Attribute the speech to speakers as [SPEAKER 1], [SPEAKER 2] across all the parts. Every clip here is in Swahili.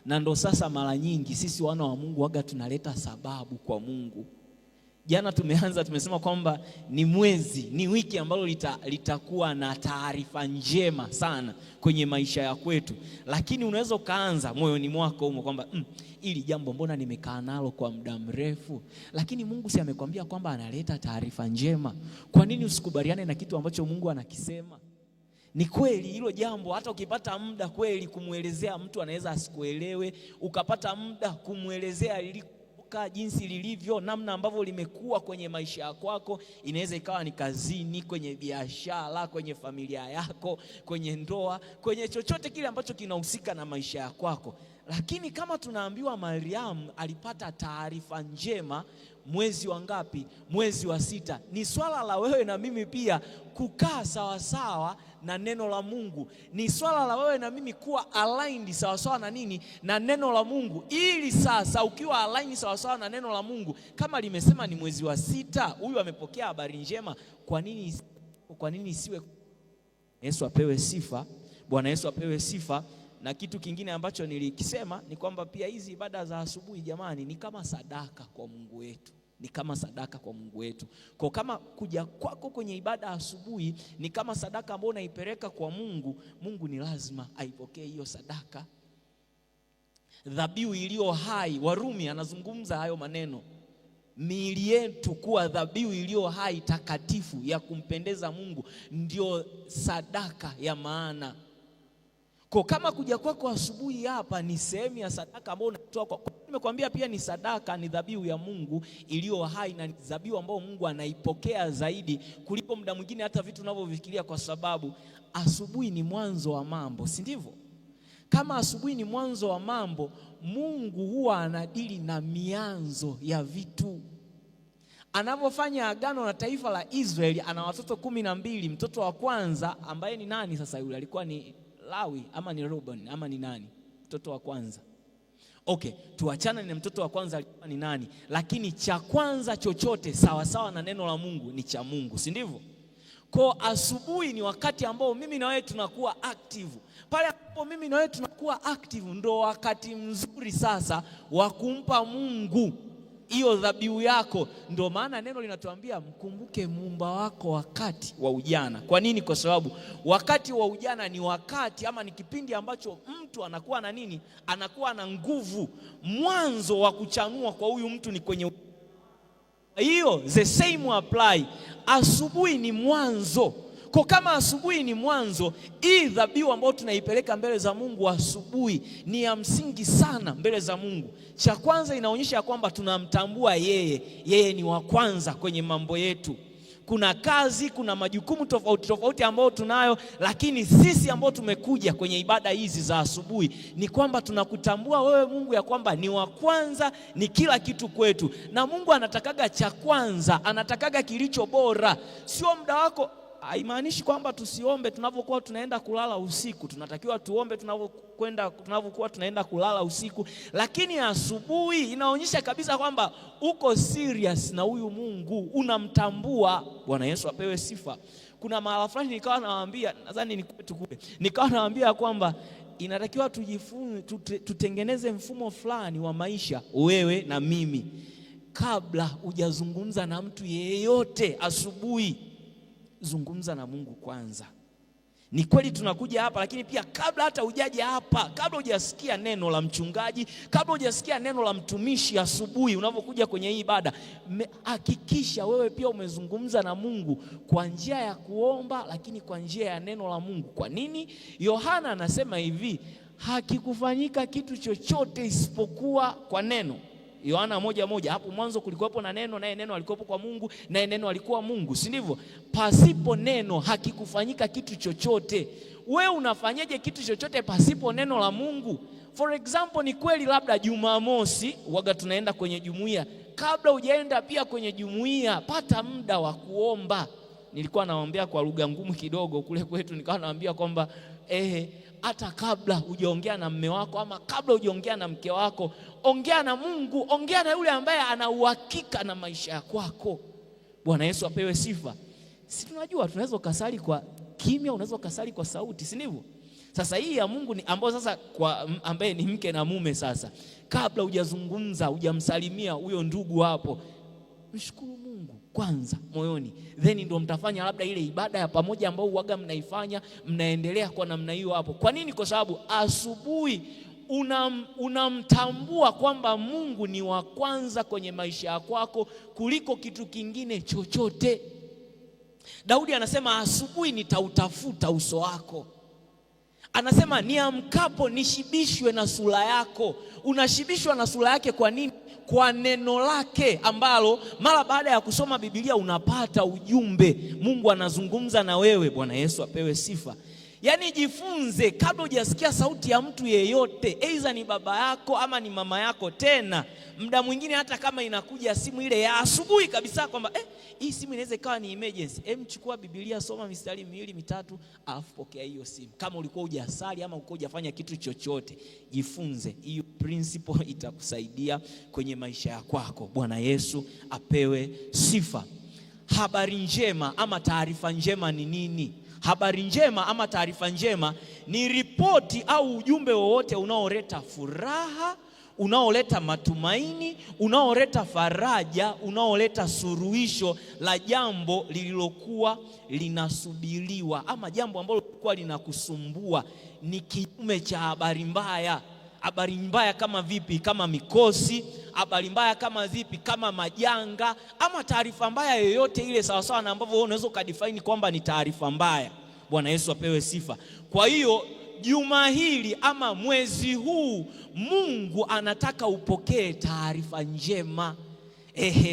[SPEAKER 1] Na ndo sasa mara nyingi sisi wana wa Mungu waga tunaleta sababu kwa Mungu. Jana tumesema kwamba ni wiki ambalo litakuwa na taarifa njema sana kwenye maisha ya kwetu. Lakini unaweza ukaanza moyoni mwako humo kwamba ili jambo mbona nimekaa nalo kwa muda mrefu, lakini Mungu si amekwambia kwamba analeta taarifa njema? Kwa nini usikubaliane na kitu ambacho Mungu anakisema? Ni kweli hilo jambo, hata ukipata muda kweli kumuelezea mtu anaweza asikuelewe, ukapata muda kumuelezea jinsi lilivyo, namna ambavyo limekuwa kwenye maisha yako, inaweza ikawa ni kazini, kwenye biashara, kwenye familia yako, kwenye ndoa, kwenye chochote kile ambacho kinahusika na maisha yako. Lakini kama tunaambiwa Mariam alipata taarifa njema mwezi wa ngapi? Mwezi wa 6. Ni swala la wewe na mimi pia kukaa sawasawa na neno la Mungu. Ni swala la wewe na mimi kuwa aligned sawasawa na nini? Na neno la Mungu. Ili sasa ukiwa aligned sawasawa na neno la Mungu, kama limesema ni mwezi wa 6, huyu amepokea habari njema, kwa nini isiwe? Yesu apewe sifa. Bwana Yesu apewe sifa. Na kitu kingine ambacho nilikisema ni kwamba pia hizi ibada za asubuhi jamani ni kama sadaka kwa Mungu wetu. Ni kama sadaka kwa Mungu wetu. Kwa kama kuja kwako kwenye ibada asubuhi ni kama sadaka ambayo unaipeleka kwa Mungu, Mungu ni lazima aipokee hiyo sadaka. Dhabihu iliyo hai, Warumi anazungumza hayo maneno. Miili yetu kuwa dhabihu iliyo hai, takatifu, ya kumpendeza Mungu, ndio sadaka ya maana. Kwa kama kuja kwako asubuhi hapa ni sehemu ya sadaka ambayo unatoa kwa nimekwambia pia ni sadaka, ni dhabihu ya Mungu iliyo hai, na dhabihu ambayo Mungu anaipokea zaidi kuliko muda mwingine hata vitu unavyovifikiria, kwa sababu asubuhi ni mwanzo wa mambo, si ndivyo? Kama asubuhi ni mwanzo wa mambo, Mungu huwa anadili na mianzo ya vitu. Anavyofanya agano na taifa la Israeli, ana watoto 12. Mtoto wa kwanza ambaye ni nani sasa? Yule alikuwa ni Lawi ama ni Reuben ama ni nani? Mtoto wa kwanza. Okay, tuachane na mtoto wa kwanza alikuwa ni nani, lakini cha kwanza chochote sawa sawa na neno la Mungu ni cha Mungu, si ndivyo? Kwa asubuhi ni wakati ambao mimi na wewe tunakuwa active. Pale ambapo mimi na wewe tunakuwa active, ndo wakati mzuri sasa wa kumpa Mungu hiyo dhabihu yako. Ndio maana neno linatuambia mkumbuke muumba wako wakati wa ujana. Kwa nini? Kwa sababu wakati wa ujana ni wakati ama ni kipindi ambacho mtu anakuwa na nini? Anakuwa na nguvu. Mwanzo wa kuchanua kwa huyu mtu ni kwenye hiyo. The same apply. Asubuhi ni mwanzo. Kwa kama asubuhi ni mwanzo, hii dhabihu ambayo tunaipeleka mbele za Mungu asubuhi ni ya msingi sana mbele za Mungu. Cha kwanza inaonyesha kwamba tunamtambua yeye ni wa kwanza kwenye mambo yetu. Kuna kazi, kuna majukumu tofauti ambayo tunayo, lakini sisi ambao tumekuja kwenye ibada hizi za asubuhi ni kwamba tunakutambua wewe Mungu ya kwamba ni wa kwanza, ni kila kitu kwetu. Na Mungu anatakaga cha kwanza, anatakaga kilicho bora. Sio muda wako. Haimaanishi kwamba tusiombe tunavyokuwa tunaenda kulala usiku. Tunatakiwa tuombe tunavyokuwa tunaenda kulala usiku, lakini asubuhi inaonyesha kabisa kwamba uko serious na huyu Mungu, unamtambua. Bwana Yesu apewe sifa. Kuna mahali fulani nikawa nawaambia, nadhani ni kwetu kule, nikawa nawaambia kwamba inatakiwa tujifunze, tutengeneze mfumo fulani wa maisha, wewe na mimi, kabla hujazungumza na mtu yeyote asubuhi. Zungumza na Mungu kwanza. Ni kweli tunakuja hapa, lakini pia kabla hata hujaja hapa, kabla hujasikia neno la mchungaji, kabla hujasikia neno la mtumishi asubuhi unapokuja kwenye hii ibada, hakikisha wewe pia umezungumza na Mungu kwa njia ya kuomba, lakini kwa njia ya neno la Mungu. Kwa nini? Yohana anasema hivi, hakikufanyika kitu chochote isipokuwa kwa neno. Yohana 1:1, hapo mwanzo kulikuwepo na neno, naye neno alikuwepo kwa Mungu, naye neno alikuwa Mungu, si ndivyo? Pasipo neno hakikufanyika kitu chochote. Wewe unafanyaje kitu chochote pasipo neno la Mungu? For example, ni kweli labda Jumamosi waga tunaenda kwenye jumuiya. Kabla hujaenda pia kwenye jumuiya, pata muda wa kuomba. Nilikuwa naombea kwa lugha ngumu kidogo kule kwetu, nikawa naambia kwamba hata kabla hujaongea na mume wako ama kabla hujaongea na mke wako, ongea na Mungu, ongea na yule ambaye ana uhakika na maisha yako. Bwana Yesu apewe sifa. Si tunajua tunaweza kusali kwa kimya, unaweza kusali kwa sauti, si ndivyo? Sasa hii ya Mungu ni ambayo sasa kwa ambaye ni mke na mume, sasa kabla hujazungumza, hujamsalimia huyo ndugu hapo, mshukuru Mungu kwanza moyoni, then ndio mtafanya labda ile ibada ya pamoja ambayo uwaga mnaifanya, mnaendelea kwa namna hiyo hapo. Kwa nini? Kwa sababu asubuhi unamtambua kwamba Mungu ni wa kwanza kwenye maisha yako kuliko kitu kingine chochote. Daudi anasema asubuhi nitautafuta uso wako. Anasema niamkapo nishibishwe na sura yako. Unashibishwa na sura yake kwa nini? Kwa neno lake ambalo mara baada ya kusoma Biblia unapata ujumbe. Mungu anazungumza na wewe. Bwana Yesu apewe sifa. Yaani jifunze kabla hujasikia sauti ya mtu yeyote, aidha ni baba yako ama ni mama yako. Tena muda mwingine hata kama inakuja simu ile ya asubuhi kabisa kwamba hii simu inaweza ikawa ni emergency, chukua Biblia, soma mistari 2-3 alafu pokea hiyo simu. Kama ulikuwa hujasali ama ulikuwa hujafanya kitu chochote, jifunze hiyo principle, itakusaidia kwenye maisha yako. Bwana Yesu apewe sifa. Habari njema ama taarifa njema ni nini? Habari njema ama taarifa njema ni ripoti au ujumbe wowote unaoleta furaha, unaoleta matumaini, unaoleta faraja, unaoleta suluhisho la jambo lililokuwa linasubiriwa ama jambo ambalo lilikuwa linakusumbua. Ni kinyume cha habari mbaya. Habari mbaya kama vipi? Kama mikosi. Habari mbaya kama vipi? Kama majanga, ama taarifa mbaya yoyote ile, sawa sawa na ambavyo unaweza ukadefine kwamba ni taarifa mbaya. Bwana Yesu apewe sifa. Kwa hiyo juma hili ama mwezi huu Mungu anataka upokee taarifa njema.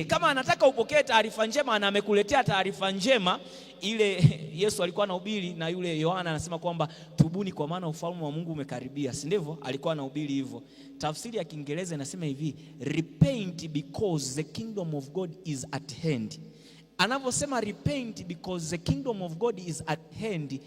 [SPEAKER 1] Kama anataka upokee taarifa njema na amekuletea taarifa njema ile, Yesu alikuwa anahubiri na yule Yohana anasema kwamba tubuni kwa maana ufalme wa Mungu umekaribia, si ndivyo? Alikuwa anahubiri hivyo. Tafsiri ya Kiingereza inasema hivi, repent because the kingdom of God is at hand. Anavyosema repent because the kingdom of God is at hand,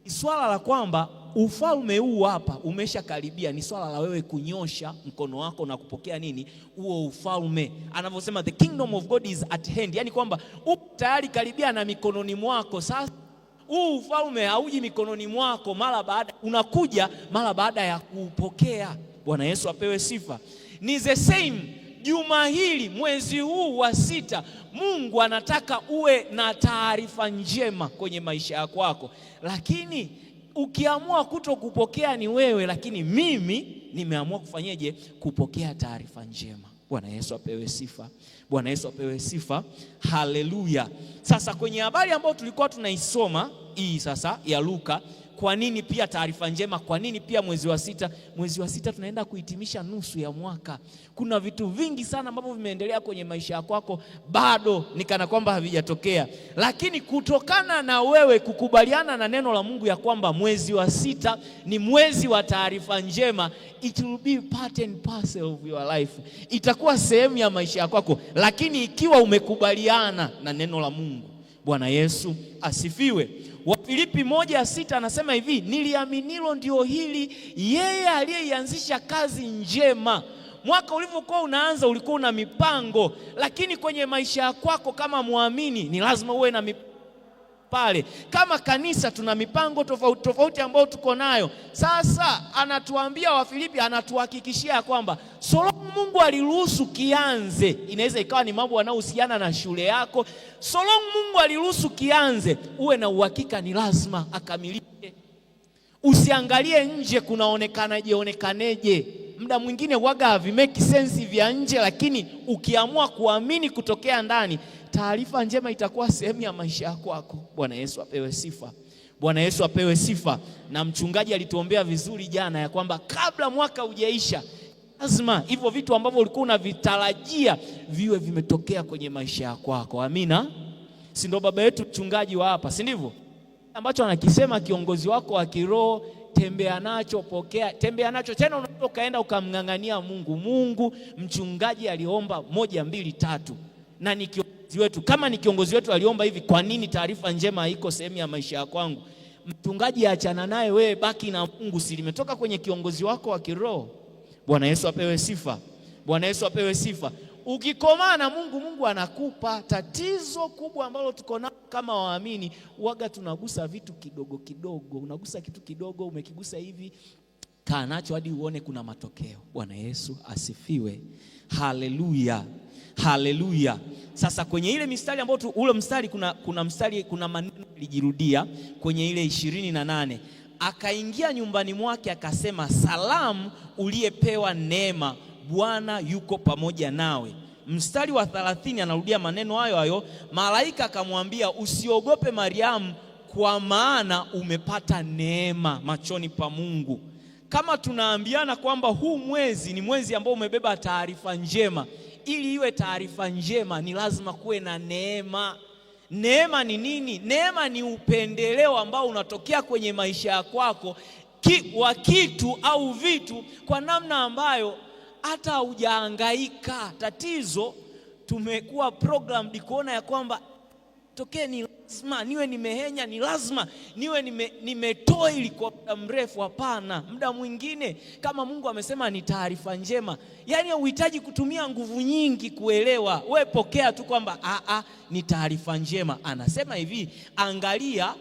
[SPEAKER 1] swala la kwamba ufalme huu hapa umeshakaribia, ni swala la wewe kunyosha mkono wako na kupokea nini? Huo ufalme. Anavyosema the kingdom of God is at hand, yani kwamba upo tayari karibia na mikononi mwako. Sasa huu ufalme hauji mikononi mwako unakuja mara baada ya kuupokea. Bwana Yesu apewe sifa. Ni the same juma hili, mwezi huu wa 6, Mungu anataka uwe na taarifa njema kwenye maisha yako. Lakini ukiamua kuto kupokea ni wewe, lakini mimi nimeamua kufanyeje? Kupokea taarifa njema. Bwana Yesu apewe sifa. Bwana Yesu apewe sifa. Haleluya. Sasa kwenye habari ambayo tulikuwa tunaisoma hii sasa ya Luka, kwa nini pia taarifa njema? Kwa nini pia mwezi wa 6? Mwezi wa 6 tunaenda kuhitimisha nusu ya mwaka. Kuna vitu vingi sana ambavyo vimeendelea kwenye maisha yako bado ni kana kwamba havijatokea, lakini kutokana na wewe kukubaliana na neno la Mungu ya kwamba mwezi wa 6 ni mwezi wa taarifa njema, it will be part and parcel of your life. Itakuwa sehemu ya maisha yako, lakini ikiwa umekubaliana na neno la Mungu. Bwana Yesu asifiwe. Wafilipi 1:6 anasema hivi, niliaminilo ndio hili, yeye aliyeianzisha kazi njema. Mwaka ulivyokuwa unaanza ulikuwa una mipango, lakini kwenye maisha yako kama muamini ni lazima uwe na pale. Kama kanisa tuna mipango tofauti tofauti ambayo tuko nayo. Sasa anatuambia Wafilipi, anatuhakikishia kwamba Solomon Mungu aliruhusu kianze. Inaweza ikawa ni mambo yanayohusiana na shule yako. Solomon Mungu aliruhusu kianze, uwe na uhakika ni lazima akamilike. Usiangalie nje kunaonekaneje. Muda mwingine waga havimeki sense vya nje, lakini ukiamua kuamini kutokea ndani, taarifa njema itakuwa sehemu ya maisha yako. Bwana Yesu apewe sifa. Bwana Yesu apewe sifa. Na mchungaji alituombea vizuri jana ya kwamba kabla mwaka hujaisha, lazima hivyo vitu ambavyo ulikuwa unavitarajia viwe vimetokea kwenye maisha yako. Amina. Si ndio baba yetu mchungaji wa hapa, si ndivyo? Ambacho anakisema kiongozi wako wa kiroho, tembea nacho, pokea, tembea nacho. Tena unaweza ukaenda ukamng'ang'ania Mungu. Mchungaji aliomba 1, 2, 3 na ni kiongozi wetu. Kama ni kiongozi wetu aliomba hivi, kwa nini taarifa njema haiko sehemu ya maisha yako? Mchungaji achana naye, wewe baki na Mungu. Si limetoka kwenye kiongozi wako wa kiroho. Bwana Yesu apewe sifa. Bwana Yesu apewe sifa. Ukikomaa na Mungu, Mungu anakupa. Tatizo kubwa ambalo tuko nalo kama waamini, waga tunagusa vitu kidogo kidogo. Unagusa kitu kidogo, umekigusa hivi, kaa nacho hadi uone kuna matokeo. Bwana Yesu asifiwe. Haleluya. Haleluya. Sasa kwenye ile mistari ambayo ule mstari kuna maneno yalijirudia kwenye ile 28. Akaingia nyumbani mwake akasema, salamu uliyepewa neema, Bwana yuko pamoja nawe. Mstari wa 30 anarudia maneno hayo hayo. Malaika akamwambia, usiogope Mariamu, kwa maana umepata neema machoni pa Mungu. Kama tunaambiana kwamba huu mwezi ni mwezi ambao umebeba taarifa njema, ili iwe taarifa njema ni lazima kuwe na neema. Neema ni nini? Neema ni upendeleo ambao unatokea kwenye maisha yako wa kitu au vitu kwa namna ambayo hata hujahangaika. Tatizo tumekuwa programmed kuona ya kwamba tokee ni lazima niwe nimehenya, ni lazima niwe nimetoili kwa muda mrefu. Hapana, muda mwingine kama Mungu amesema ni taarifa njema, yani uhitaji kutumia nguvu nyingi kuelewa. Wewe pokea tu kwamba ni taarifa njema. Anasema hivi, angalia,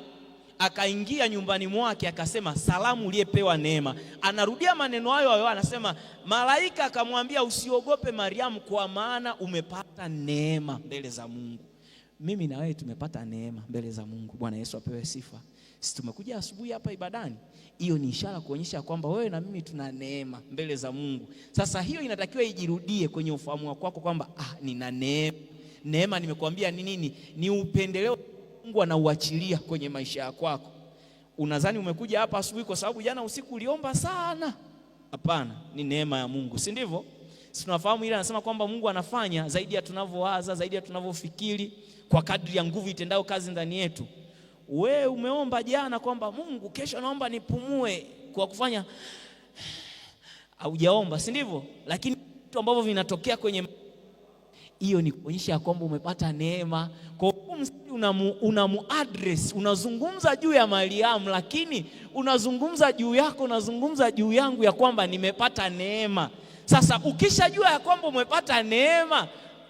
[SPEAKER 1] akaingia nyumbani mwake akasema, salamu uliyepewa neema. Anarudia maneno hayo hayo, anasema malaika akamwambia, usiogope Mariamu, kwa maana umepata neema mbele za Mungu. Mimi na wewe tumepata neema mbele za Mungu. Bwana Yesu apewe sifa. Sisi tumekuja asubuhi hapa ibadani, hiyo ni ishara kuonyesha kwamba wewe na mimi tuna neema mbele za Mungu. Sasa hiyo inatakiwa ijirudie kwenye ufahamu wako kwamba nina neema. Neema nimekuambia ni nini? Ni upendeleo Mungu anauachilia kwenye maisha yako. Unadhani umekuja hapa asubuhi kwa sababu jana usiku uliomba sana? Hapana, ni neema ya Mungu, si ndivyo? Tunafahamu ile anasema kwamba Mungu anafanya zaidi ya tunavyowaza, zaidi ya tunavyofikiri, kwa kadri ya nguvu itendayo kazi ndani yetu. Wewe umeomba jana kwamba Mungu, kesho naomba nipumue, kwa kufanya haujaomba, si ndivyo? Lakini vitu ambavyo vinatokea kwenye hiyo ni kuonyesha kwamba umepata neema. Kwa hiyo mstari unamuaddress, unazungumza juu ya Mariamu, lakini unazungumza juu yako, unazungumza juu yangu ya kwamba nimepata neema. Sasa ukishajua ya kwamba umepata neema,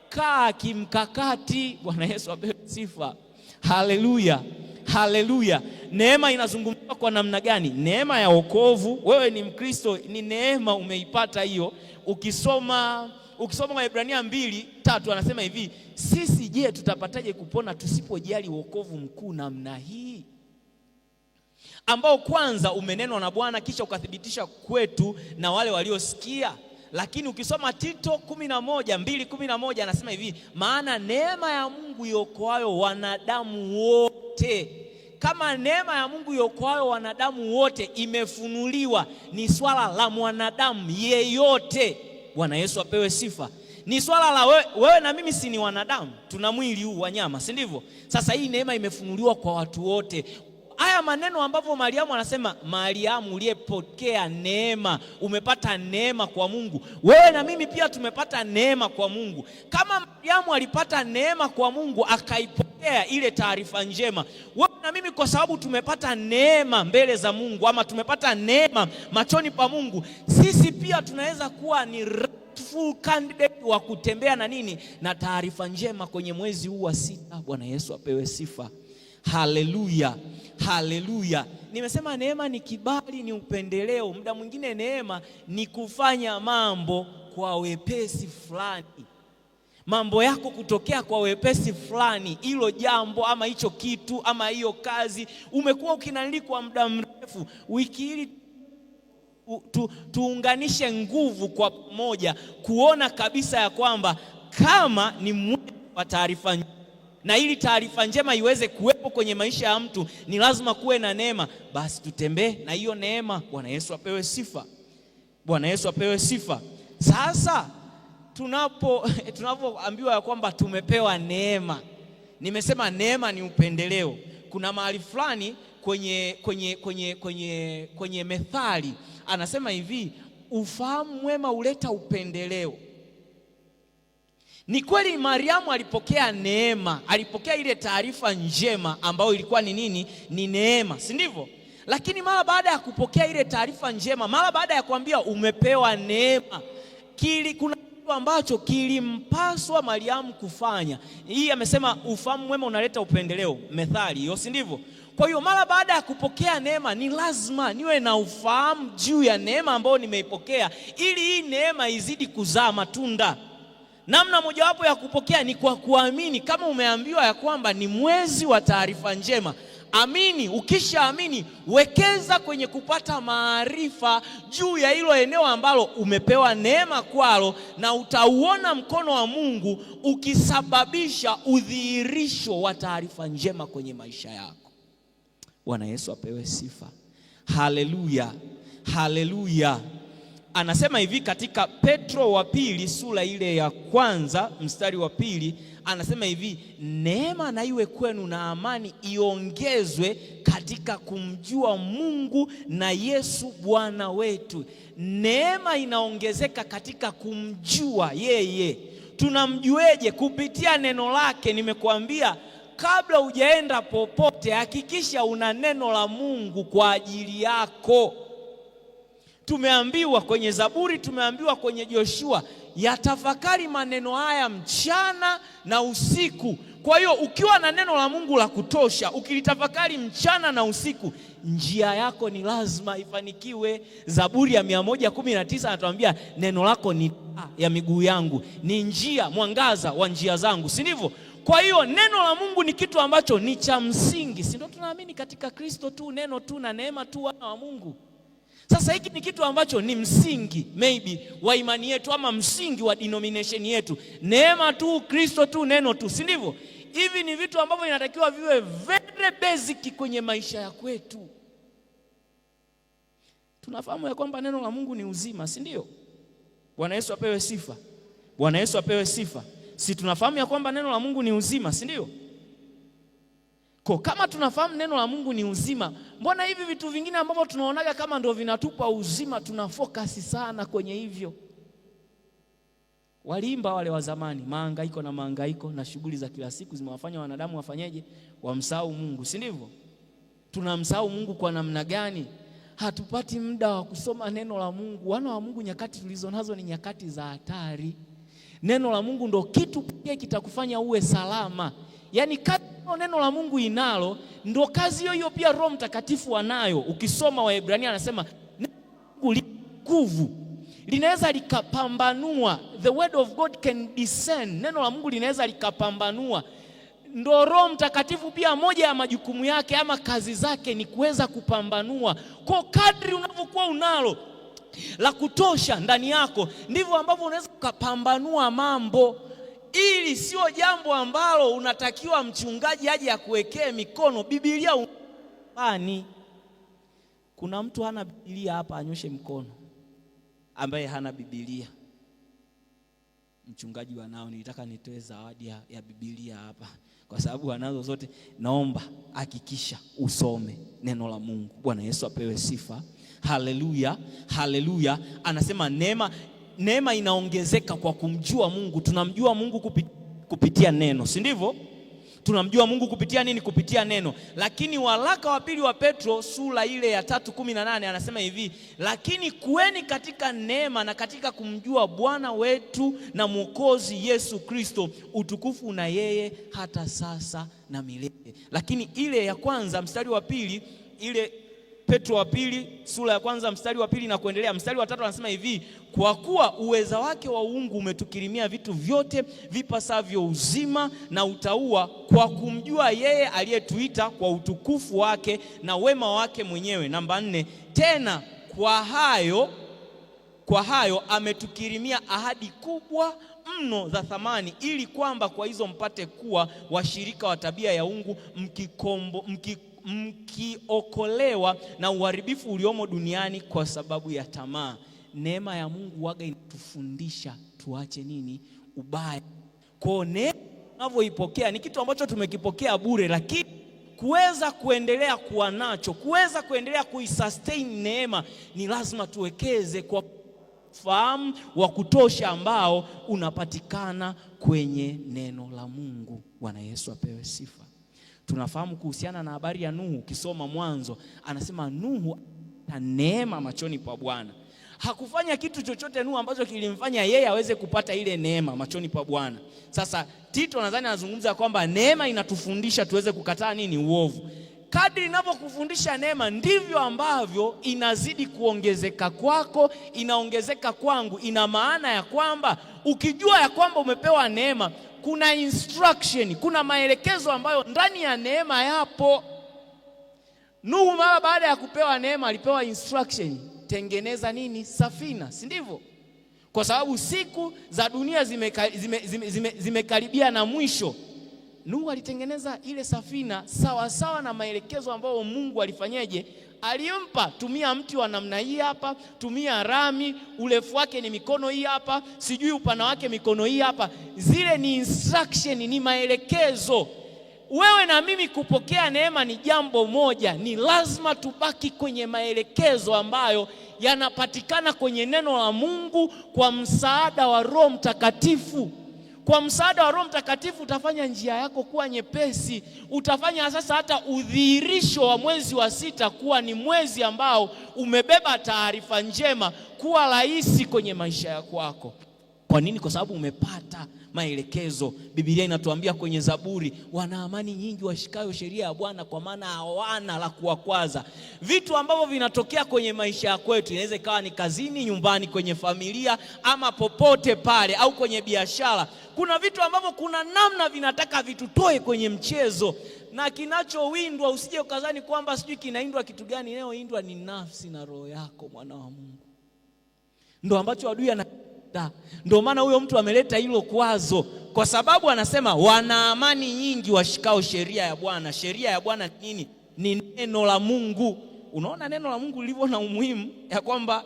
[SPEAKER 1] kaa kimkakati. Bwana Yesu apewe sifa. Haleluya. Haleluya. Neema inazungumzwa kwa namna gani? Neema ya wokovu. Wewe ni Mkristo, ni neema umeipata hiyo. Ukisoma Waebrania 2:3 anasema hivi, sisi je, tutapataje kupona tusipojali wokovu mkuu namna hii, ambao kwanza umenenwa na Bwana kisha ukathibitisha kwetu na wale waliosikia. Lakini ukisoma Tito 11:2-11 anasema hivi, maana neema ya Mungu iokoayo wanadamu wote. Kama neema ya Mungu iokoayo wanadamu wote imefunuliwa, ni swala la mwanadamu yeyote. Bwana Yesu apewe sifa. Ni swala la wewe na mimi, si ni wanadamu, tuna mwili huu wa nyama, si ndivyo? Sasa hii neema imefunuliwa kwa watu wote. Haya maneno ambavyo Mariamu anasema, Mariamu uliyepokea neema, umepata neema kwa Mungu. Wewe na mimi pia tumepata neema kwa Mungu. Kama Mariamu alipata neema kwa Mungu akaipokea ile taarifa njema, wewe na mimi kwa sababu tumepata neema mbele za Mungu, ama tumepata neema machoni pa Mungu, sisi pia tunaweza kuwa ni full candidate wa kutembea na nini? Na taarifa njema kwenye mwezi huu wa 6. Bwana Yesu apewe sifa. Haleluya. Haleluya. Nimesema neema ni kibali, ni upendeleo. Muda mwingine neema ni kufanya mambo kwa wepesi fulani, mambo yako kutokea kwa wepesi fulani. Hilo jambo ama hicho kitu ama hiyo kazi umekuwa ukinalili kwa muda mrefu, wiki hili tuunganishe nguvu kwa pamoja kuona kabisa ya kwamba kama ni mwezi wa taarifa njema, na ili taarifa njema iweze kuwepo kwenye maisha ya mtu ni lazima kuwe na neema. Basi tutembee na hiyo neema. Bwana Yesu apewe sifa. Bwana Yesu apewe sifa. Sasa tunapoambiwa ya kwamba tumepewa neema, nimesema neema ni upendeleo. Kuna mahali fulani kwenye Methali anasema hivi, ufahamu mwema huleta upendeleo. Ni kweli Mariamu alipokea neema, alipokea ile taarifa njema ambayo ilikuwa ni nini? Ni neema, si ndivyo? Lakini mara baada ya kupokea ile taarifa njema, mara baada ya kuambia umepewa neema, kuna ambacho kilimpaswa Mariamu kufanya. Hii amesema ufahamu mwema unaleta upendeleo, methali hiyo, si ndivyo? Kwa hiyo mara baada ya kupokea neema ni lazima niwe na ufahamu juu ya neema ambayo nimeipokea, ili hii neema izidi kuzaa matunda. Namna mojawapo ya kupokea ni kwa kuamini. Kama umeambiwa ya kwamba ni mwezi wa taarifa njema, amini. Ukishaamini, wekeza kwenye kupata maarifa juu ya hilo eneo ambalo umepewa neema kwalo, na utauona mkono wa Mungu ukisababisha udhihirisho wa taarifa njema kwenye maisha yako. Bwana Yesu apewe sifa. Haleluya, haleluya. Anasema hivi katika Petro wa pili sura ile ya kwanza mstari wa pili, anasema hivi: neema na iwe kwenu na amani iongezwe katika kumjua Mungu na Yesu Bwana wetu. Neema inaongezeka katika kumjua yeye. Tunamjueje? Kupitia neno lake. Nimekuambia kabla hujaenda popote, hakikisha una neno la Mungu kwa ajili yako. Tumeambiwa kwenye Zaburi, tumeambiwa kwenye Joshua, yatafakari maneno haya mchana na usiku. Kwa hiyo ukiwa na neno la Mungu la kutosha, ukilitafakari mchana na usiku, njia yako ni lazima ifanikiwe. Zaburi ya 119 anatuambia neno lako ni taa ya miguu yangu, ni njia, mwangaza wa njia zangu, si ndivyo? Kwa hiyo neno la Mungu ni kitu ambacho ni cha msingi. Si ndio tunaamini katika Kristo tu, neno tu na neema tu, wana wa Mungu. Sasa hiki ni kitu ambacho ni msingi maybe wa imani yetu, ama msingi wa denomination yetu. Neema tu, Kristo tu, neno tu, si ndivyo? Hivi ni vitu ambavyo inatakiwa viwe very basic kwenye maisha ya kwetu. Tunafahamu ya kwamba neno la Mungu ni uzima, si ndio? Bwana Yesu apewe sifa. Bwana Yesu apewe sifa. Si tunafahamu ya kwamba neno la Mungu ni uzima, si ndio? Kwa kama tunafahamu neno la Mungu ni uzima, mbona hivi vitu vingine ambavyo tunaonaga kama ndio vinatupa uzima tuna focus sana kwenye hivyo? Waliimba wale wa zamani, mahangaiko na shughuli za kila siku zimewafanya wanadamu wafanyeje? Wamsahau Mungu, si ndivyo? Tunamsahau Mungu kwa namna gani? Hatupati muda wa kusoma neno la Mungu. Wana wa Mungu, nyakati tulizo nazo ni nyakati za hatari. Neno la Mungu ndo kitu pekee kitakufanya uwe salama. Yaani neno la Mungu inalo, ndo kazi hiyo pia Roho Mtakatifu anayo. Ukisoma Waebrania anasema neno la Mungu lina nguvu, linaweza likapambanua. The word of God can discern. Neno la Mungu linaweza likapambanua. Ndo Roho Mtakatifu pia moja ya majukumu yake ama kazi zake ni kuweza kupambanua. Kwa kadri unavyokuwa unalo la kutosha ndani yako, ndivyo ambavyo unaweza kupambanua mambo. Ili sio jambo ambalo unatakiwa mchungaji aje akuwekee mikono. Biblia unani. Kuna mtu hana Biblia hapa, anyoshe mkono ambaye hana Biblia. Mchungaji wanao, nilitaka nitoe zawadi ya Biblia hapa kwa sababu wanazo zote. Naomba hakikisha usome neno la Mungu. Bwana Yesu apewe sifa. Haleluya, haleluya. Anasema neema inaongezeka kwa kumjua Mungu. Tunamjua Mungu kupitia neno, si ndivyo? Tunamjua Mungu kupitia nini? Kupitia neno. Lakini waraka wa pili wa Petro sura ile ya 3:18 anasema hivi: lakini kuweni katika neema na katika kumjua Bwana wetu na Mwokozi Yesu Kristo, utukufu na yeye hata sasa na milele. Lakini ile ya kwanza mstari wa pili, ile Petro wa pili sura ya kwanza mstari wa pili na kuendelea, mstari wa 3 anasema hivi: kwa kuwa uweza wake wa uungu umetukirimia vitu vyote vipasavyo uzima na utauwa, kwa kumjua yeye aliyetuita kwa utukufu wake na wema wake mwenyewe. Namba 4, tena kwa hayo ametukirimia ahadi kubwa mno za thamani, ili kwamba kwa hizo mpate kuwa washirika wa tabia ya uungu, mkiokolewa na uharibifu uliomo duniani kwa sababu ya tamaa. Neema ya Mungu waga inatufundisha tuache nini? Ubaya. Kwa neema tunavyoipokea ni kitu ambacho tumekipokea bure, lakini kuweza kuendelea kuwa nacho, kuweza kuendelea kuisustain neema, ni lazima tuwekeze kwa fahamu wa kutosha ambao unapatikana kwenye neno la Mungu. Bwana Yesu apewe sifa. Tunafahamu kuhusiana na habari ya Nuhu. Ukisoma Mwanzo anasema Nuhu ana neema machoni pa Bwana. Hakufanya kitu chochote Nuhu ambacho kilimfanya yeye aweze kupata ile neema machoni pa Bwana. Sasa Tito nadhani anazungumza kwamba neema inatufundisha tuweze kukataa nini? Uovu. Kadri inavyokufundisha neema ndivyo ambavyo inazidi kuongezeka kwako, inaongezeka kwangu. Ina maana ya kwamba ukijua ya kwamba umepewa neema, kuna instruction, kuna maelekezo ambayo ndani ya neema yapo. Nuhu mara baada ya kupewa neema alipewa instruction, tengeneza nini? Safina, si ndivyo? Kwa sababu siku za dunia zimekaribia na mwisho. Nuhu alitengeneza ile safina sawa sawa na maelekezo ambayo Mungu alifanyeje? Alimpa. Tumia mti wa namna hii hapa, tumia rami, urefu wake ni mikono hii hapa, sijui upana wake mikono hii hapa. Zile ni instruction, ni maelekezo. Wewe na mimi kupokea neema ni jambo moja, ni lazima tubaki kwenye maelekezo ambayo yanapatikana kwenye neno la Mungu kwa msaada wa Roho Mtakatifu. Kwa msaada wa Roho Mtakatifu utafanya njia yako kuwa nyepesi. Utafanya sasa hata udhihirisho wa mwezi wa 6 kuwa ni mwezi ambao umebeba taarifa njema kuwa rahisi kwenye maisha yako. Kwa nini? Kwa sababu umepata maelekezo. Biblia inatuambia kwenye Zaburi, wana amani nyingi washikayo sheria ya Bwana, kwa maana hawana la kuwakwaza. Vitu ambavyo vinatokea kwenye maisha yako yetu, inaweza ikawa ni kazini, nyumbani, kwenye familia, ama popote pale, au kwenye biashara. Kuna vitu ambavyo kuna namna vinataka vitutoe kwenye mchezo, na kinachowindwa usije ukazani kwamba sijui kinaindwa kitu gani. Leo indwa ni nafsi na roho yako, mwana wa Mungu. Ndio ambacho adui ndio maana huyo mtu ameleta hilo kwazo, kwa sababu anasema wana amani nyingi washikao sheria ya Bwana. Sheria ya Bwana nini? Ni neno la Mungu. Unaona neno la Mungu lilivyo na umuhimu, ya kwamba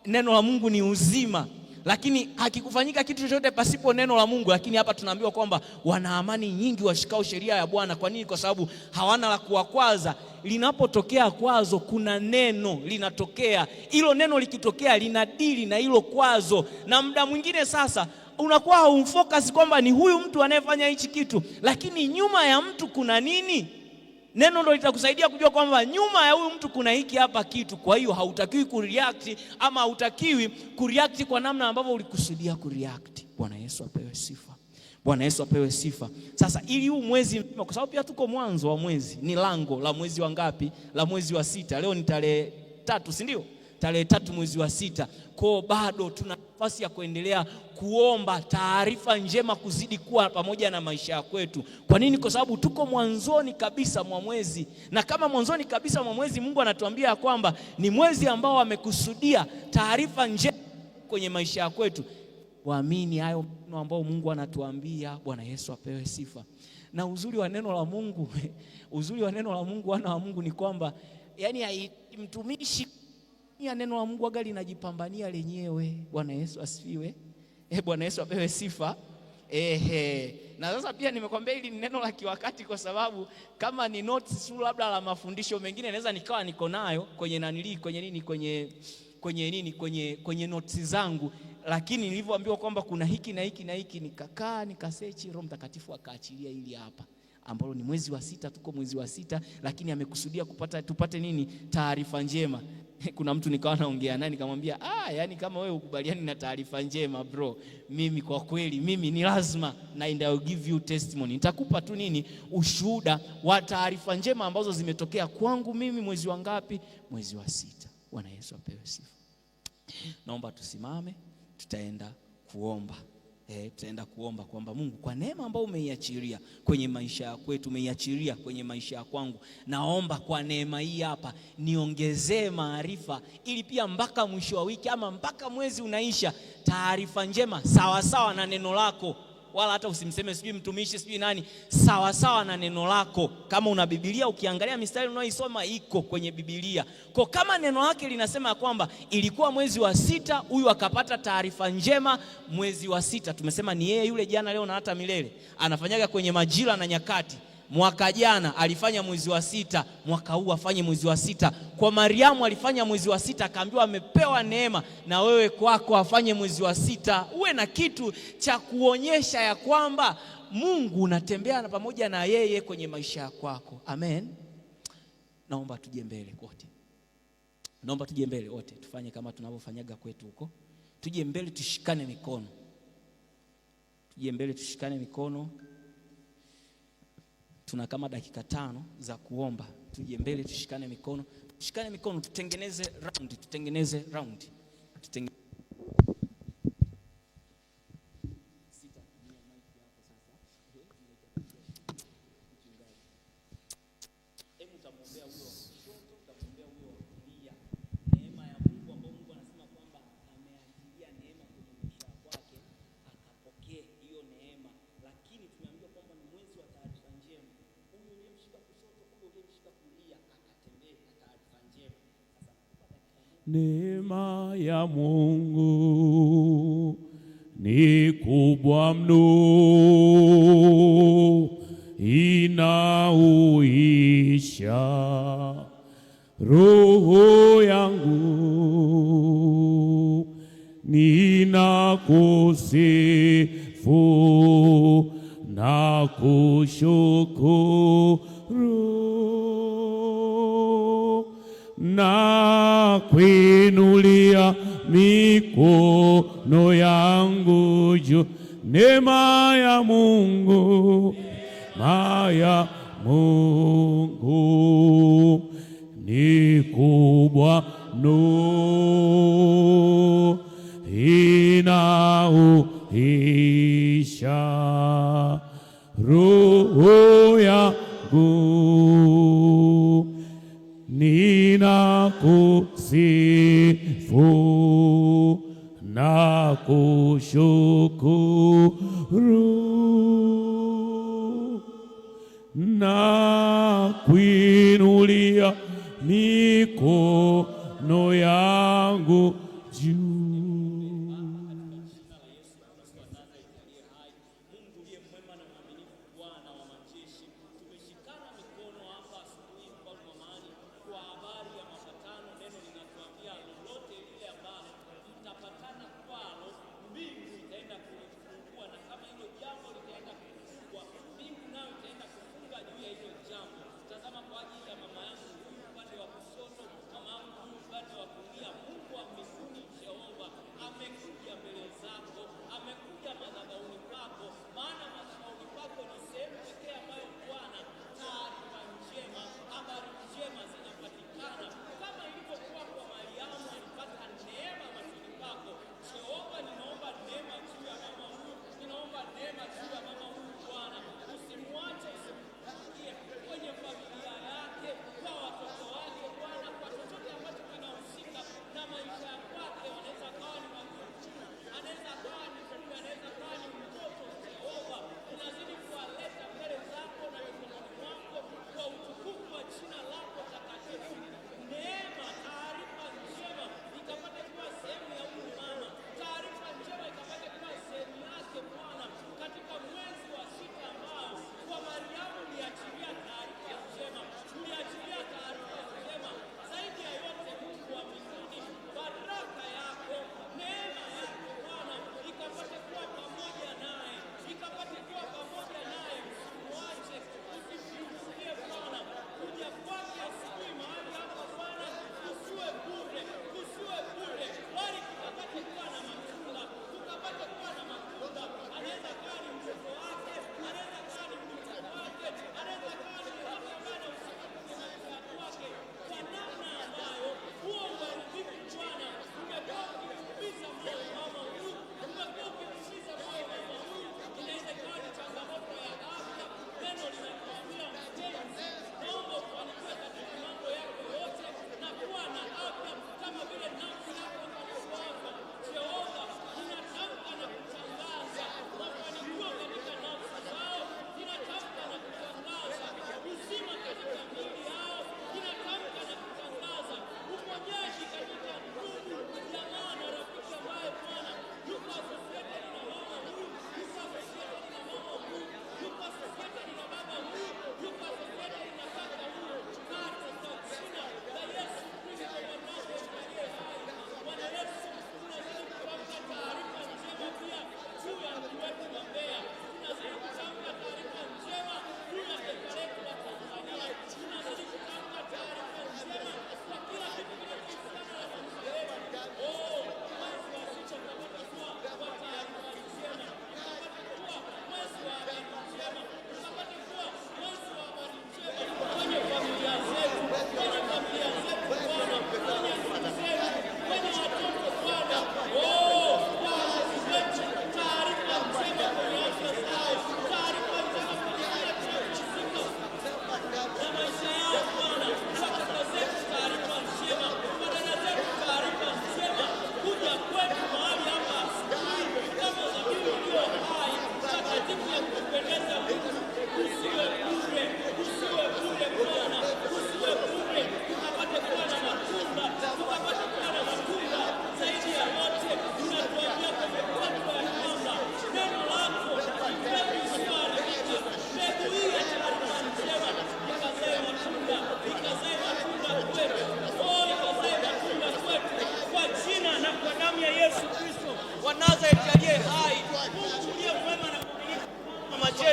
[SPEAKER 1] neno la Mungu ni uzima, lakini hakikufanyika kitu chochote pasipo neno la Mungu. Lakini hapa tunaambiwa kwamba wana amani nyingi washikao sheria ya Bwana. Kwa nini? Kwa sababu hawana la kuwakwaza. Linapotokea kwazo, kuna neno linatokea. Hilo neno likitokea linadili na hilo kwazo, na muda mwingine sasa unakuwa haumfocus kwamba ni huyu mtu anayefanya hichi kitu, lakini nyuma ya mtu kuna nini? Neno ndio litakusaidia kujua kwamba nyuma ya huyu mtu kuna hiki hapa kitu. Kwa hiyo hautakiwi kureact, ama hautakiwi kureact kwa namna ambavyo ulikusudia kureact. Bwana Yesu apewe sifa. Bwana Yesu apewe sifa. Sasa ili huu mwezi, kwa sababu pia tuko mwanzo wa mwezi, ni lango la mwezi wa ngapi? La mwezi wa 6. Leo ni tarehe 3, si ndio? Tarehe 3 mwezi wa 6. Kwa bado tuna nafasi ya kuendelea kuomba taarifa njema kuzidi kuwa pamoja na maisha ya kwetu. Kwa nini? Kwa sababu tuko mwanzoni kabisa mwa mwezi, na kama mwanzoni kabisa mwa mwezi Mungu anatuambia kwamba ni mwezi ambao amekusudia taarifa njema kwenye maisha ya kwetu. Waamini hayo maneno ambao Mungu anatuambia. Bwana Yesu apewe sifa. Na uzuri wa neno la Mungu uzuri wa neno la Mungu, wana wa Mungu, ni kwamba yani mtumishi ya neno la Mungu aga linajipambania lenyewe. Bwana Yesu asifiwe. Bwana Yesu apewe sifa. Na sasa pia nimekwambia hili ni neno la kiwakati, kwa sababu kama ni notes tu labda la mafundisho mengine naweza nikawa niko nayo kwenye nanili, kwenye notes zangu, lakini nilivyoambiwa kwamba kuna hiki na hiki na hiki, nikakaa nikasearch, Roho Mtakatifu akaachilia hili hapa, ambalo ni mwezi wa 6. Tuko mwezi wa 6, lakini amekusudia tupate nini? Taarifa njema. Kuna mtu nikawa naongea naye nikamwambia, yani kama wewe ukubaliani na taarifa njema bro, mimi kwa kweli mimi ni lazima, na I will give you testimony. Nitakupa tu nini? Ushuhuda wa taarifa njema ambazo zimetokea kwangu mimi mwezi wa ngapi? Mwezi wa 6. Bwana Yesu apewe sifa. Naomba tusimame, tutaenda kuomba. Tutaenda kuomba kwamba Mungu, kwa neema ambayo umeiachilia kwenye maisha ya kwetu, umeiachilia kwenye maisha ya kwangu, naomba kwa neema hii hapa niongezee maarifa, ili pia mpaka mwisho wa wiki ama mpaka mwezi unaisha, taarifa njema sawa sawa na neno lako. Wala hata usimseme sijui mtumishi sijui nani, sawa sawa na neno lako. Kama una Biblia, ukiangalia mistari unaoisoma iko kwenye Biblia. Kwa kama neno lake linasema kwamba ilikuwa mwezi wa 6 huyu akapata taarifa njema mwezi wa 6, tumesema ni yeye yule jana leo na hata milele. Anafanyaga kwenye majira na nyakati. Mwaka jana alifanya mwezi wa 6, mwaka huu afanye mwezi wa 6. Kwa Mariamu alifanya mwezi wa 6, akaambiwa amepewa neema, na wewe kwako afanye mwezi wa 6. Uwe na kitu cha kuonyesha ya kwamba Mungu unatembea na pamoja na yeye kwenye maisha yako. Amen. Naomba tuje mbele kote. Naomba tuje mbele wote, tufanye kama tunavyofanyaga kwetu huko. Tuje mbele tushikane mikono. Tuje mbele tushikane mikono. Tuna kama dakika 5 za kuomba. Tuje mbele tushikane mikono. Tushikane mikono, tutengeneze round, tutengeneze round.
[SPEAKER 2] Neema ya Mungu ni kubwa mno, inauisha roho yangu, ninakusifu na kushukuru na kuinulia mikono yangu juu. Neema ya Mungu, neema ya Mungu ni kubwa mno, inauisha roho yangu, ninakusifu na kushukuru na kuinulia mikono yangu juu.
[SPEAKER 1] Tazama kwa ajili ya mama yangu upande wa kushoto, mama yangu upande wa kulia.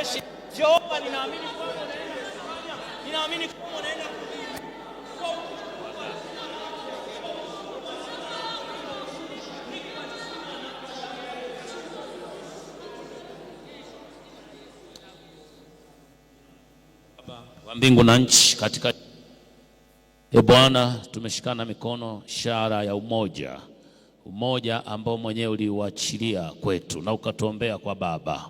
[SPEAKER 1] majeshi. Jehova, ninaamini kwamba unaenda kufanya, ninaamini kwamba unaenda
[SPEAKER 3] wa mbingu na nchi, katika Bwana tumeshikana mikono, ishara ya umoja ambao mwenyewe uliuachilia kwetu na ukatuombea kwa Baba.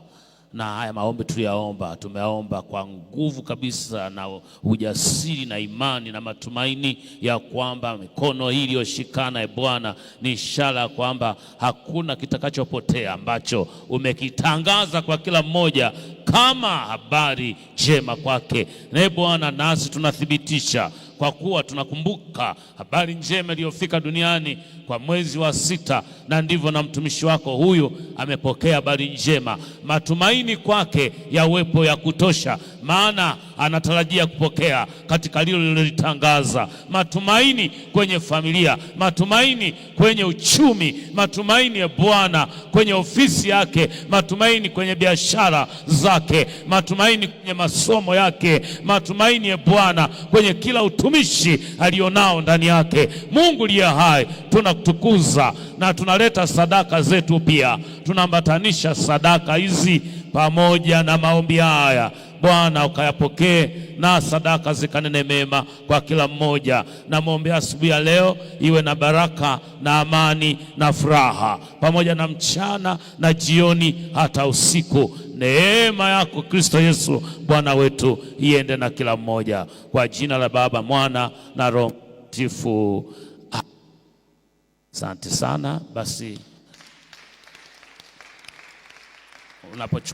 [SPEAKER 3] Na haya maombi tuliyaomba, tumeomba kwa nguvu kabisa na ujasiri na imani na matumaini ya kwamba mikono hii iliyoshikana Bwana ni ishara kwamba hakuna kitakachopotea ambacho umekitangaza kwa kila mmoja kama habari njema kwake. Na Bwana, nasi tunathibitisha kwa kuwa tunakumbuka habari njema iliyofika duniani kwa mwezi wa 6, na ndivyo na mtumishi wako huyu amepokea habari njema. Matumaini kwake ya uwepo ya kutosha, maana anatarajia kupokea katika lilo lilolitangaza. Matumaini kwenye familia, matumaini kwenye uchumi, matumaini ya Bwana kwenye ofisi yake, matumaini kwenye biashara zake, matumaini kwenye masomo yake, matumaini ya Bwana kwenye kila utumishi alionao ndani yake. Mungu liye hai, tunakutukuza na tunaleta sadaka zetu pia. Tunaambatanisha sadaka hizi pamoja na maombi haya. Bwana ukayapokee na sadaka zikanene mema kwa kila mmoja. Na muombea asubuhi ya leo iwe na baraka na amani na furaha, pamoja na mchana na jioni hata usiku. Neema yako Kristo Yesu Bwana wetu iende na kila mmoja, kwa jina la Baba, Mwana na Roho Mtakatifu. Asante sana. Basi unapochukua